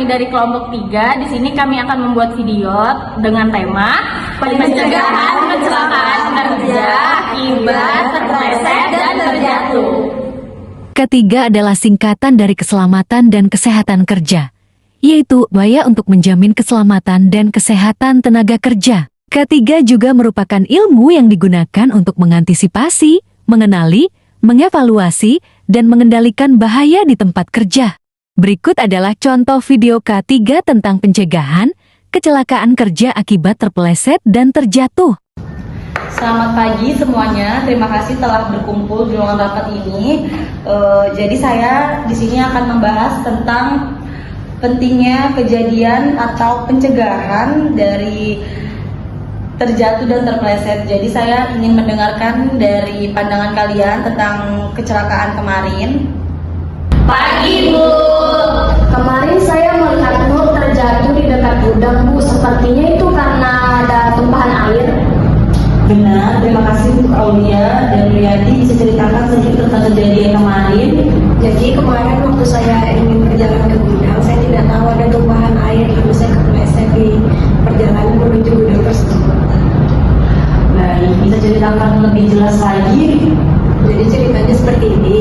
kami dari kelompok 3. Di sini kami akan membuat video dengan tema pencegahan kecelakaan kerja akibat terpeleset dan terjatuh. Ketiga adalah singkatan dari keselamatan dan kesehatan kerja, yaitu upaya untuk menjamin keselamatan dan kesehatan tenaga kerja. Ketiga juga merupakan ilmu yang digunakan untuk mengantisipasi, mengenali, mengevaluasi, dan mengendalikan bahaya di tempat kerja. Berikut adalah contoh video K3 tentang pencegahan kecelakaan kerja akibat terpeleset dan terjatuh. Selamat pagi semuanya. Terima kasih telah berkumpul di ruangan rapat ini. Jadi saya di sini akan membahas tentang pentingnya kejadian atau pencegahan dari terjatuh dan terpeleset. Jadi saya ingin mendengarkan dari pandangan kalian tentang kecelakaan kemarin. Pagi Bu, kemarin saya melihat Nur terjatuh di dekat gudang Bu. Sepertinya itu karena ada tumpahan air. Benar, terima kasih untuk Aulia dan Riyadi bisa ceritakan sedikit tentang kejadian kemarin. Jadi kemarin waktu saya ingin berjalan ke gudang, saya tidak tahu ada tumpahan air, lalu saya kepleset di perjalanan menuju gudang tersebut. Baik, bisa ceritakan lebih jelas lagi? Jadi ceritanya seperti ini.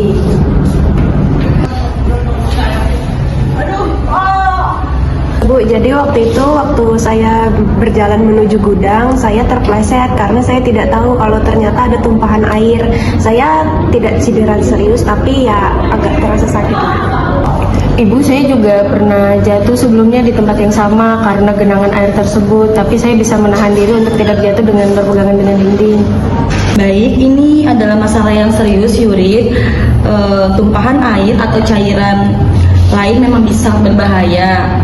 Bu, jadi waktu itu saya berjalan menuju gudang, saya terpleset karena saya tidak tahu kalau ternyata ada tumpahan air. Saya tidak cedera serius, tapi ya agak terasa sakit. Ibu, saya juga pernah jatuh sebelumnya di tempat yang sama karena genangan air tersebut, tapi saya bisa menahan diri untuk tidak jatuh dengan berpegangan dengan dinding. Baik, ini adalah masalah yang serius, Yuri. Tumpahan air atau cairan lain memang bisa berbahaya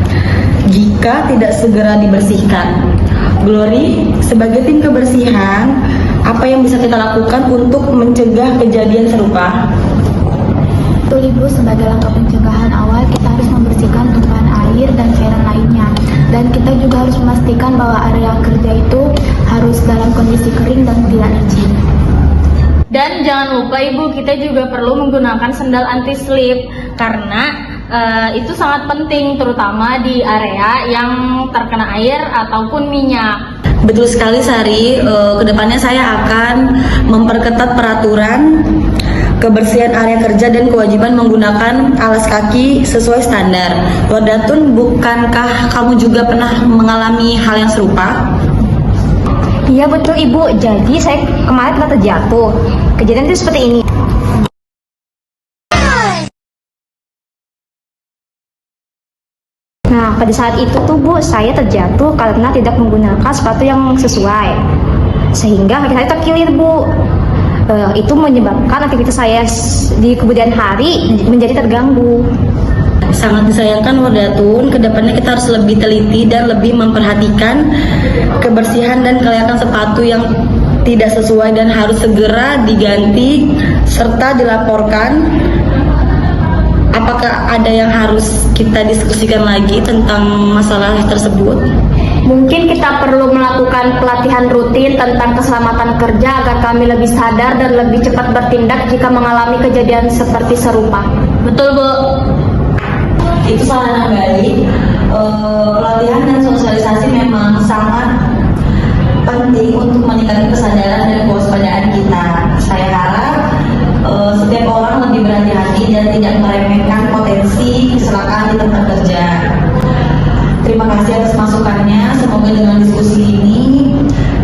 jika tidak segera dibersihkan. Glory, sebagai tim kebersihan, apa yang bisa kita lakukan untuk mencegah kejadian serupa? Betul Ibu, sebagai langkah pencegahan awal kita harus membersihkan tumpahan air dan cairan lainnya. Dan kita juga harus memastikan bahwa area kerja itu harus dalam kondisi kering dan tidak licin. Dan jangan lupa Ibu, kita juga perlu menggunakan sendal anti slip karena itu sangat penting, terutama di area yang terkena air ataupun minyak. Betul sekali Sari, kedepannya saya akan memperketat peraturan kebersihan area kerja dan kewajiban menggunakan alas kaki sesuai standar. Lodatun, bukankah kamu juga pernah mengalami hal yang serupa? Iya betul Ibu, jadi saya kemarin pernah terjatuh. Kejadian itu seperti ini. Nah, pada saat itu tuh Bu, saya terjatuh karena tidak menggunakan sepatu yang sesuai. Sehingga kaki saya terkilir Bu. Itu menyebabkan aktivitas saya di kemudian hari menjadi terganggu. Sangat disayangkan Wardatun, kedepannya kita harus lebih teliti dan lebih memperhatikan kebersihan dan kelayakan sepatu yang tidak sesuai dan harus segera diganti serta dilaporkan. Apakah ada yang harus kita diskusikan lagi tentang masalah tersebut? Mungkin kita perlu melakukan pelatihan rutin tentang keselamatan kerja agar kami lebih sadar dan lebih cepat bertindak jika mengalami kejadian seperti serupa. Betul Bu, itu saran yang baik. Pelatihan dan sosialisasi memang sangat penting untuk meningkatkan kesadaran dan kewaspadaan kita. Saya harap setiap orang lebih berhati-hati dan tidak meremehkan potensi kecelakaan di tempat kerja. Terima kasih atas masukannya. Semoga dengan diskusi ini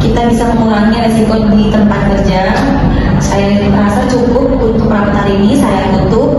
kita bisa mengurangi resiko di tempat kerja. Saya rasa cukup untuk rapat hari ini. Saya tutup.